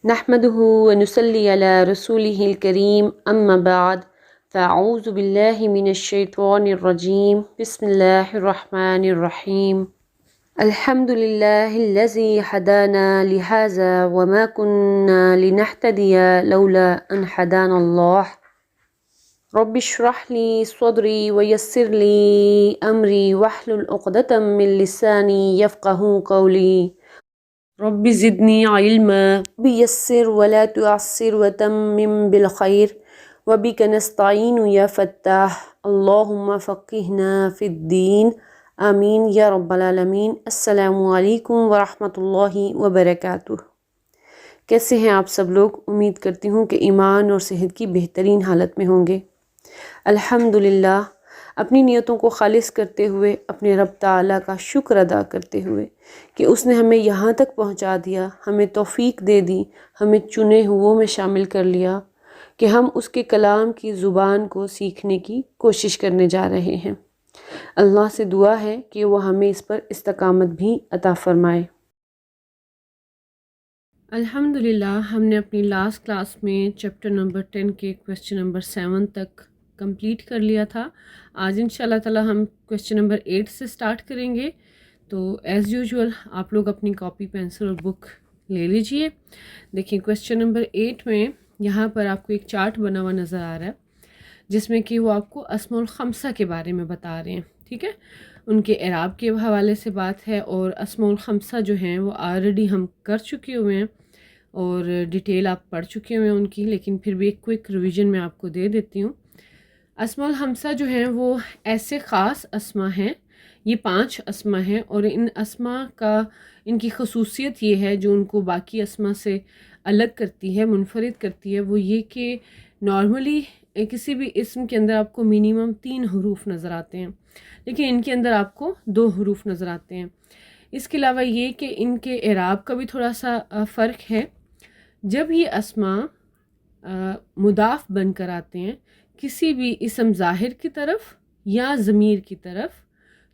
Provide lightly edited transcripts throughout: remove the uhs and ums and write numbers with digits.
نحمده ونصلي على رسوله الكريم أما بعد فأعوذ بالله من الشيطان الرجيم بسم الله الرحمن الرحيم الحمد لله الذي هدانا لهذا وما كنا لنهتدي لولا أن هدانا الله رب اشرح لي صدري ويسر لي أمري واحلل عقدة من لساني يفقه قولي رب زدني علما بيسر ولا تعسر وتمم بالخير وبك نستعين يا فتاح اللهم فقهنا في الدين آمین یا رب العالمین۔ السلام علیکم ورحمۃ اللہ وبرکاتہ۔ کیسے ہیں آپ سب لوگ؟ امید کرتی ہوں کہ ایمان اور صحت کی بہترین حالت میں ہوں گے۔ الحمدللہ، اپنی نیتوں کو خالص کرتے ہوئے اپنے رب تعالیٰ کا شکر ادا کرتے ہوئے کہ اس نے ہمیں یہاں تک پہنچا دیا، ہمیں توفیق دے دی، ہمیں چنے ہوئوں میں شامل کر لیا کہ ہم اس کے کلام کی زبان کو سیکھنے کی کوشش کرنے جا رہے ہیں۔ اللہ سے دعا ہے کہ وہ ہمیں اس پر استقامت بھی عطا فرمائے۔ الحمدللہ، ہم نے اپنی لاسٹ کلاس میں چیپٹر نمبر 10 کے کویسچن نمبر 7 تک کمپلیٹ کر لیا تھا۔ آج انشاءاللہ تعالی ہم کویسچن نمبر 8 سے سٹارٹ کریں گے۔ تو ایز یوزول آپ لوگ اپنی کاپی پینسل اور بک لے لیجئے۔ دیکھیں کویسچن نمبر 8 میں یہاں پر آپ کو ایک چارٹ بنا ہوا نظر آ رہا ہے جس میں کہ وہ آپ کو اسماء الخمسہ کے بارے میں بتا رہے ہیں، ٹھیک ہے؟ ان کے اعراب کے حوالے سے بات ہے، اور اسماء الخمسہ جو ہیں وہ آلریڈی ہم کر چکے ہوئے ہیں اور ڈیٹیل آپ پڑھ چکے ہوئے ہیں ان کی، لیکن پھر بھی ایک کوئک ریویژن میں آپ کو دے دیتی ہوں۔ اسماء الخمسہ جو ہیں وہ ایسے خاص اسماء ہیں، یہ 5 اسماء ہیں، اور ان اسماء کا ان کی خصوصیت یہ ہے جو ان کو باقی اسماء سے الگ کرتی ہے، منفرد کرتی ہے، وہ یہ کہ نارملی کسی بھی اسم کے اندر آپ کو منیمم 3 حروف نظر آتے ہیں، لیکن ان کے اندر آپ کو 2 حروف نظر آتے ہیں۔ اس کے علاوہ یہ کہ ان کے اعراب کا بھی تھوڑا سا فرق ہے۔ جب یہ اسماء مضاف بن کر آتے ہیں کسی بھی اسم ظاہر کی طرف یا ضمیر کی طرف،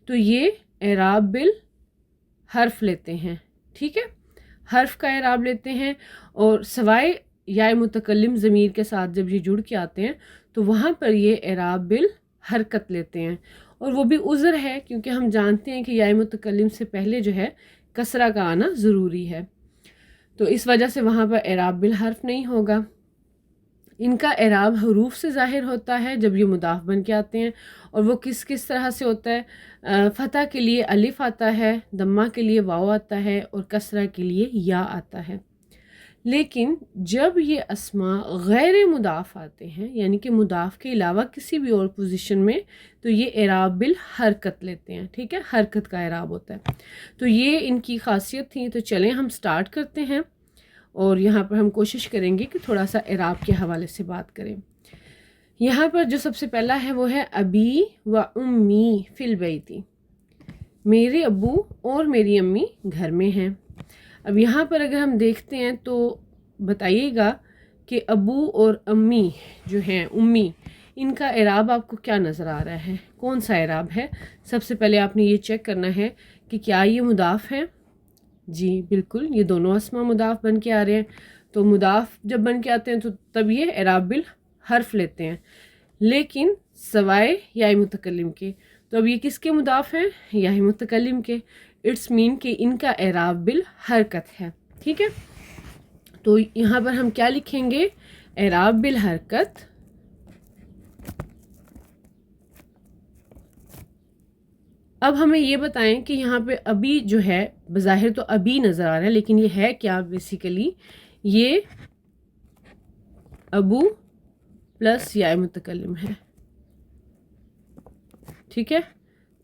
تو یہ اعراب بالحرف لیتے ہیں، ٹھیک ہے؟ حرف کا اعراب لیتے ہیں، اور سوائے یا متکلم ضمیر کے ساتھ جب یہ جڑ کے آتے ہیں تو وہاں پر یہ اعراب بالحرکت لیتے ہیں، اور وہ بھی عذر ہے کیونکہ ہم جانتے ہیں کہ یا متکلم سے پہلے جو ہے کسرہ کا آنا ضروری ہے، تو اس وجہ سے وہاں پر اعراب بالحرف نہیں ہوگا۔ ان کا اعراب حروف سے ظاہر ہوتا ہے جب یہ مضاف بن کے آتے ہیں، اور وہ کس طرح سے ہوتا ہے؟ فتح کے لیے الف آتا ہے، ضمہ کے لیے واو آتا ہے، اور کسرہ کے لیے یا آتا ہے۔ لیکن جب یہ اسماء غیر مضاف آتے ہیں، یعنی کہ مضاف کے علاوہ کسی بھی اور پوزیشن میں، تو یہ اعراب بالحرکت لیتے ہیں، ٹھیک ہے؟ حرکت کا اعراب ہوتا ہے۔ تو یہ ان کی خاصیت تھی۔ تو چلیں ہم سٹارٹ کرتے ہیں، اور یہاں پر ہم کوشش کریں گے کہ تھوڑا سا اعراب کے حوالے سے بات کریں۔ یہاں پر جو سب سے پہلا ہے وہ ہے ابی و امی فی البیت، میرے ابو اور میری امی گھر میں ہیں۔ اب یہاں پر اگر ہم دیکھتے ہیں تو بتائیے گا کہ ابو اور امی جو ہیں، امی، ان کا اعراب آپ کو کیا نظر آ رہا ہے؟ کون سا اعراب ہے؟ سب سے پہلے آپ نے یہ چیک کرنا ہے کہ کیا یہ مضاف ہے؟ جی بالکل، یہ دونوں اسماء مضاف بن کے آ رہے ہیں۔ تو مضاف جب بن کے آتے ہیں تو تب یہ اعراب بالحرف لیتے ہیں، لیکن سوائے یا متکلم کے۔ تو اب یہ کس کے مضاف ہیں؟ یا متکلم کے۔ اٹس مین کہ ان کا اعراب بالحرکت ہے، ٹھیک ہے؟ تو یہاں پر ہم کیا لکھیں گے؟ اعراب بالحرکت۔ اب ہمیں یہ بتائیں کہ یہاں پہ ابھی جو ہے بظاہر تو ابھی نظر آ رہا ہے، لیکن یہ ہے کیا؟ بیسیکلی یہ ابو پلس یا متکلم ہے، ٹھیک ہے؟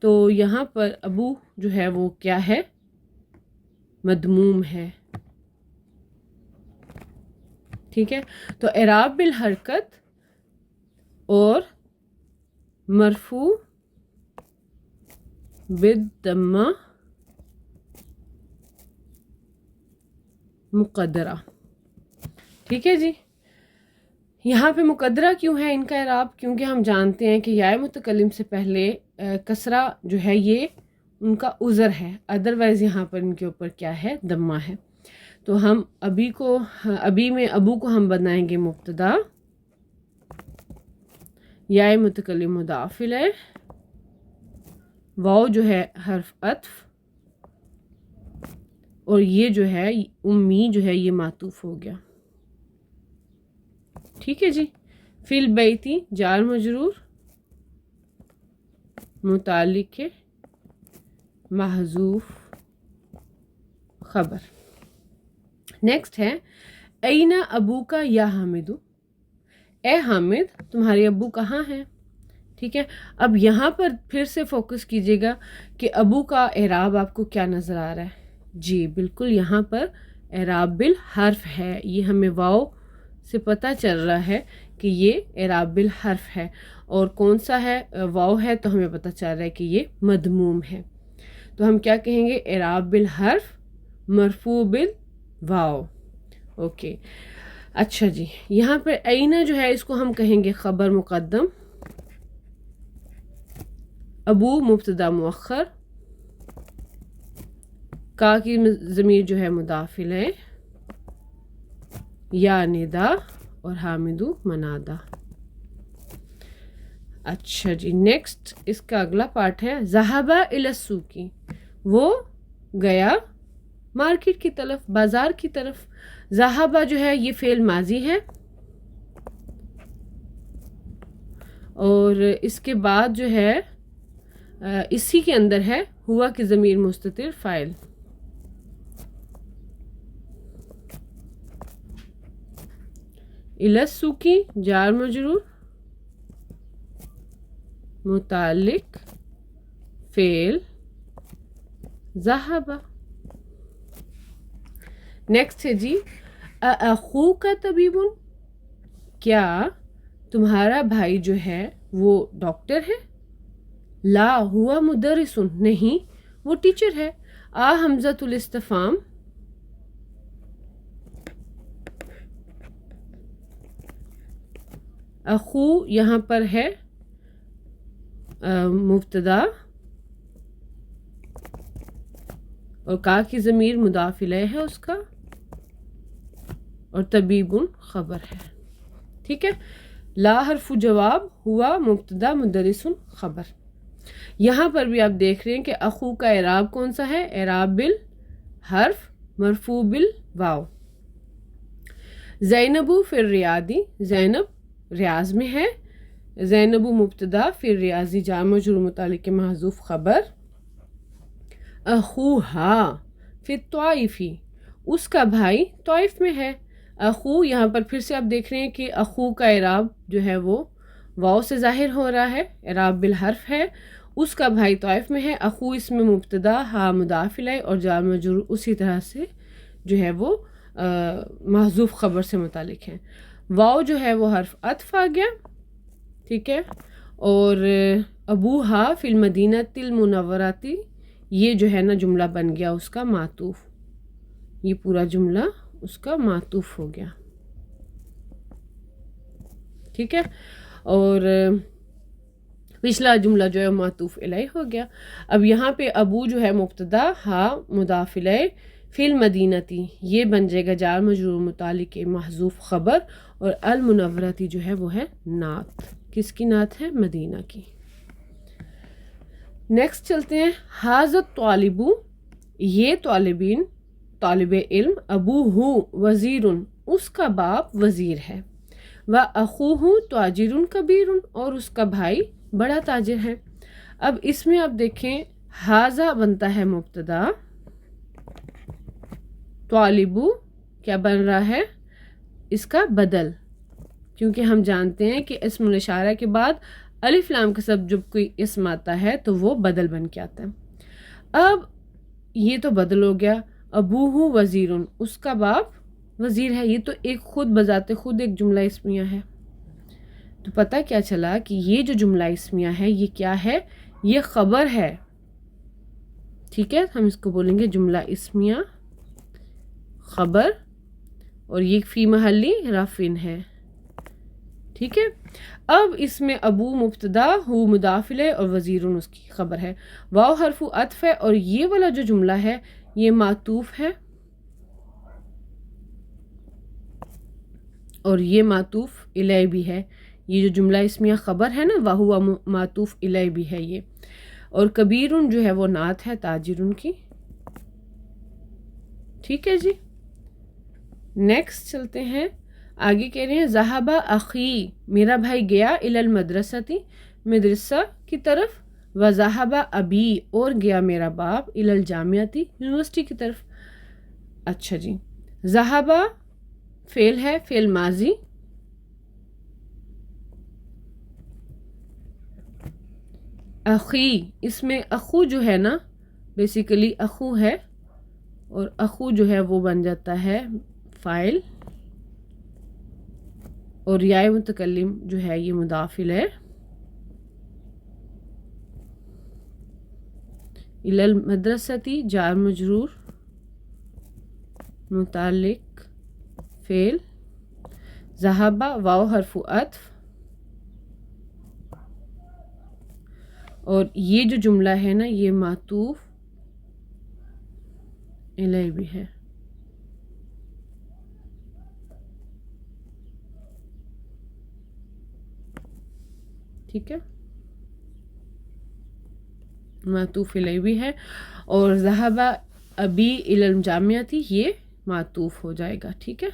تو یہاں پر ابو جو ہے وہ کیا ہے؟ مضموم ہے، ٹھیک ہے؟ تو اعراب بالحرکت اور مرفوع بالضمہ مقدرہ، ٹھیک ہے جی؟ یہاں پہ مقدرہ کیوں ہے ان کا اعراب؟ کیونکہ ہم جانتے ہیں کہ یا متکلم سے پہلے کسرہ جو ہے یہ ان کا عذر ہے، ادروائز یہاں پر ان کے اوپر کیا ہے؟ ضمہ ہے۔ تو ہم ابھی میں ابو کو ہم بنائیں گے مبتدا، یا متکلم مضاف الیہ، واو جو ہے حرف عطف، اور یہ جو ہے امی جو ہے یہ معطوف ہو گیا. ٹھیک ہے جی. فی البیتی جار مجرور، متعلق ہے محذوف خبر. نیکسٹ ہے اینا ابو کا یا حامدو، اے حامد تمہارے ابو کہاں ہیں. ٹھیک ہے. اب یہاں پر پھر سے فوکس کیجیے گا کہ ابو کا اعراب آپ کو کیا نظر آ رہا ہے. جی بالکل یہاں پر اعراب بالحرف ہے. یہ ہمیں واو سے پتہ چل رہا ہے کہ یہ اعراب بالحرف ہے، اور کون سا ہے واو ہے تو ہمیں پتہ چل رہا ہے کہ یہ مضموم ہے. تو ہم کیا کہیں گے؟ اعراب بالحرف مرفوع بالواو. اوکے. اچھا جی. یہاں پر اینا جو ہے اس کو ہم کہیں گے خبر مقدم، ابو مبتدا مؤخر، کا کی ضمیر جو ہے مضاف الیہ، یا ندا، اور حامدو منادا. اچھا جی. نیکسٹ اس کا اگلا پارٹ ہے ذہبا الی السوق، وہ گیا مارکیٹ کی طرف، بازار کی طرف. ذہبا جو ہے یہ فعل ماضی ہے، اور اس کے بعد جو ہے اسی کے اندر ہے ہوا کی ضمیر مستتر فاعل. الی السوق جار مجرور، متعلق فعل ذهب. نیکسٹ ہے جی اخوک طبیب، کیا تمہارا بھائی جو ہے وہ ڈاکٹر ہے. لا ہوا مدرس، نہیں وہ ٹیچر ہے. حمزۃ الاستفہام، اخو یہاں پر ہے مبتدا، اور کا کی ضمیر مضاف الیہ ہے اس کا، اور طبیب خبر ہے. ٹھیک ہے. لا حرف جواب، ہوا مبتدا، مدرس خبر. یہاں پر بھی آپ دیکھ رہے ہیں کہ اخو کا اعراب کون سا ہے؟ اعراب بالحرف مرفوع بالواو. زینب فی الریاضی، زینب ریاض میں ہے. زینب مبتدا، فی ریاضی جار مجرور متعلق محذوف خبر. اخوہا فی الطائفی، اس کا بھائی طائف میں ہے. اخو یہاں پر پھر سے آپ دیکھ رہے ہیں کہ اخو کا اعراب جو ہے وہ واو سے ظاہر ہو رہا ہے، اعراب بالحرف ہے. اس کا بھائی طائف میں ہے. اخو اس میں مبتدا، ہا مضاف الیہ، اور جار مجرور اسی طرح سے جو ہے وہ محذوف خبر سے متعلق ہے. واو جو ہے وہ حرف عطف آ گیا. ٹھیک ہے. اور ابوہا فی المدینۃ المنورۃ، یہ جو ہے نا جملہ بن گیا اس کا معطوف. یہ پورا جملہ اس کا معطوف ہو گیا. ٹھیک ہے. اور پچھلا جملہ جو ہے معطوف الیہ ہو گیا. اب یہاں پہ ابو جو ہے مبتدا، ہا مضاف الیہ، فی المدینتی یہ بن جائے گا جار مجرور متعلق محذوف خبر، اور المنورتی جو ہے وہ ہے نعت. کس کی نعت ہے؟ مدینہ کی. نیکسٹ چلتے ہیں. ھذا الطالب، یہ طالب علم، ابوہ وزیر، اس کا باپ وزیر ہے. واخوہ تاجر کبیر، اور اس کا بھائی بڑا تاجر ہے. اب اس میں آپ دیکھیں ھذا بنتا ہے مبتدا، طالب کیا بن رہا ہے؟ اس کا بدل، کیونکہ ہم جانتے ہیں کہ اسم الاشارہ کے بعد الف لام کے ساتھ جب کوئی اسم آتا ہے تو وہ بدل بن کے آتا ہے. اب یہ تو بدل ہو گیا. ابوہ وزیر، اس کا باپ وزیر ہے. یہ تو ایک خود بذات خود ایک جملہ اسمیہ ہے. تو پتہ کیا چلا کہ یہ جو جملہ اسمیہ ہے یہ کیا ہے؟ یہ خبر ہے. ٹھیک ہے. ہم اس کو بولیں گے جملہ اسمیہ خبر، اور یہ فی محلی رفع ہے. ٹھیک ہے. اب اس میں ابو مبتدا، ہو مضاف الیہ، اور وزیر اس کی خبر ہے. واو حرف عطف ہے، اور یہ والا جو جملہ ہے یہ معطوف ہے اور یہ معطوف الیہ بھی ہے، یہ جو جملہ اسمیہ خبر ہے نا وہو معطوف الیہ بھی ہے یہ، اور کبیرن جو ہے وہ نعت ہے تاجرن کی، ٹھیک ہے جی۔ نیکسٹ چلتے ہیں آگے، کہہ رہے ہیں ذہبہ اخی، میرا بھائی گیا، الی المدرستی، مدرسہ کی طرف، وذہبہ ابی، اور گیا میرا باپ، الی الجامعتی، یونیورسٹی کی طرف۔ اچھا جی، ذہبہ فعل ہے، فعل ماضی، اخی، اس میں اخو جو ہے نا بیسیکلی اخو ہے، اور اخو جو ہے وہ بن جاتا ہے فاعل، اور یا متکلم جو ہے یہ مضاف الیہ، الی المدرستی جار مجرور، متعلق فعل، ذہبہ واو حرف عطف، اور یہ جو جملہ ہے نا یہ معطوف الیہ بھی ہے، ٹھیک ہے، معطوف الیہ بھی ہے، اور ذہبہ ابی الی الجامعتی یہ معطوف ہو جائے گا، ٹھیک ہے۔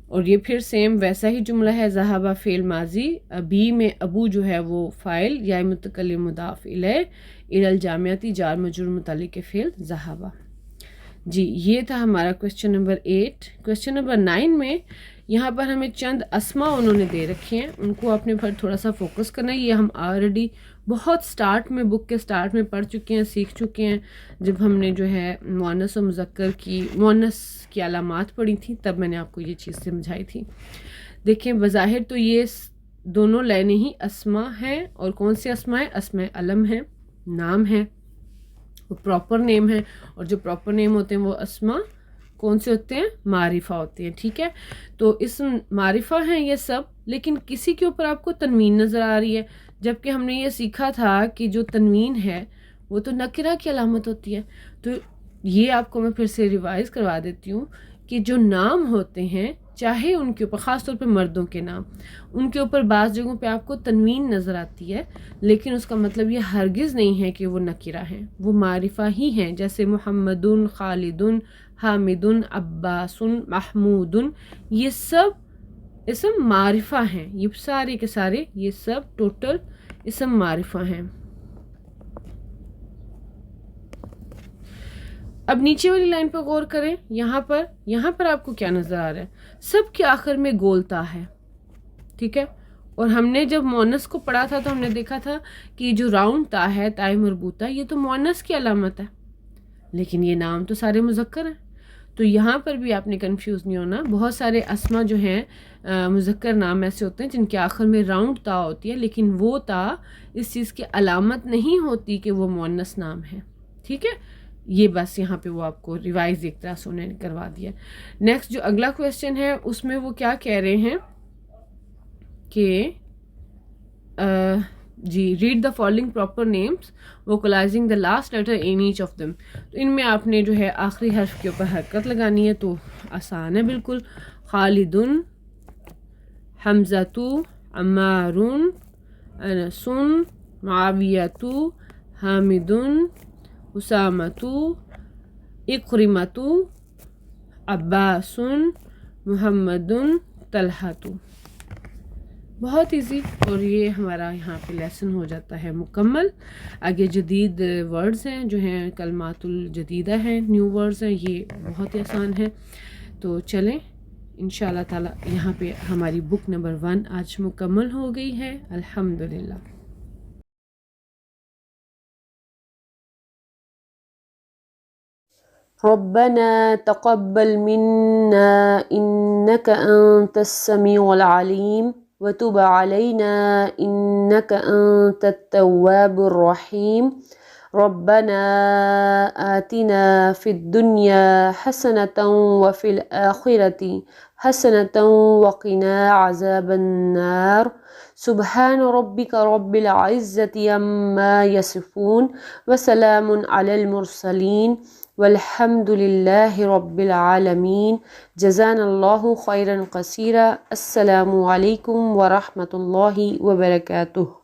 اور یہ پھر سیم ویسا ہی جملہ ہے، ذہبہ فعل ماضی، ابی میں ابو جو ہے وہ فاعل، یا متکلم مضاف الیہ، الی الجامعتی جار مجرور متعلق فعل ذہبہ۔ جی یہ تھا ہمارا کویسچن نمبر 8۔ کویسچن نمبر 9 میں یہاں پر ہمیں چند اسما انہوں نے دے رکھے ہیں، ان کو اپنے پر تھوڑا سا فوکس کرنا ہے۔ یہ ہم آلریڈی بہت سٹارٹ میں، بک کے سٹارٹ میں پڑھ چکے ہیں، سیکھ چکے ہیں، جب ہم نے جو ہے مؤنث و مذکر کی مؤنث کی علامات پڑھی تھی تب میں نے آپ کو یہ چیز سمجھائی تھی۔ دیکھیں بظاہر تو یہ دونوں لینے ہی اسما ہیں، اور کون سے اسما ہیں؟ اسماء علم ہیں، نام ہیں، وہ پراپر نیم ہے، اور جو پراپر نیم ہوتے ہیں وہ اسما کون سے ہوتے ہیں؟ معرفہ ہوتے ہیں، ٹھیک ہے۔ تو اسم معرفہ ہیں یہ سب، لیکن کسی کے اوپر آپ کو تنوین نظر آ رہی ہے، جبکہ ہم نے یہ سیکھا تھا کہ جو تنوین ہے وہ تو نکرہ کی علامت ہوتی ہے۔ تو یہ آپ کو میں پھر سے ریوائز کروا دیتی ہوں کہ جو نام ہوتے ہیں، چاہے ان کے اوپر، خاص طور پہ مردوں کے نام، ان کے اوپر بعض جگہوں پہ آپ کو تنوین نظر آتی ہے، لیکن اس کا مطلب یہ ہرگز نہیں ہے کہ وہ نکرہ ہیں، وہ معرفہ ہی ہیں۔ جیسے محمد، خالد، حامد، عباس، محمود، یہ سب اسم معرفہ ہیں، یہ سارے کے سارے یہ سب ٹوٹل اسم معرفہ ہیں۔ اب نیچے والی لائن پہ غور کریں، یہاں پر آپ کو کیا نظر آ رہا ہے؟ سب کے آخر میں گولتا ہے، ٹھیک ہے۔ اور ہم نے جب مؤنث کو پڑھا تھا تو ہم نے دیکھا تھا کہ جو راؤنڈ تا ہے، تائے مربوطہ، یہ تو مؤنث کی علامت ہے، لیکن یہ نام تو سارے مذکر ہیں۔ تو یہاں پر بھی آپ نے کنفیوز نہیں ہونا، بہت سارے اسما جو ہیں مذکر نام ایسے ہوتے ہیں جن کے آخر میں راؤنڈ تا ہوتی ہے، لیکن وہ تا اس چیز کی علامت نہیں ہوتی کہ وہ مؤنث نام ہے، ٹھیک ہے۔ یہ بس یہاں پہ وہ آپ کو ریوائز ایک طرح سے انہیں کروا دیا۔ نیکسٹ جو اگلا کویسچن ہے اس میں وہ کیا کہہ رہے ہیں کہ جی read the following proper names vocalizing the last letter in each of them. تو ان میں آپ نے جو ہے آخری حرف کے اوپر حرکت لگانی ہے، تو آسان ہے بالکل۔ خالد، حمزہ، عمار، انس، معاویہ، حامد، اسامہ، اکرمہ، عباس، محمد، طلحہ۔ بہت ایزی، اور یہ ہمارا یہاں پہ لیسن ہو جاتا ہے مکمل۔ آگے جدید ورڈز ہیں جو ہیں کلمات الجدیدہ ہیں، نیو ورڈز ہیں، یہ بہت ہی آسان ہے۔ تو چلیں انشاءاللہ تعالی یہاں پہ ہماری بک نمبر 1 آج مکمل ہو گئی ہے، الحمدللہ۔ ربنا تقبل منا إنك أنت السميع العليم وتب علينا إنك أنت التواب الرحيم ربنا آتنا في الدنيا حسنة وفي الآخرة حسنة وقنا عذاب النار سبحان ربك رب العزة عما يصفون وسلام على المرسلين والحمد لله رب العالمين جزانا الله خيرا كثيرا السلام عليكم ورحمة الله وبركاته.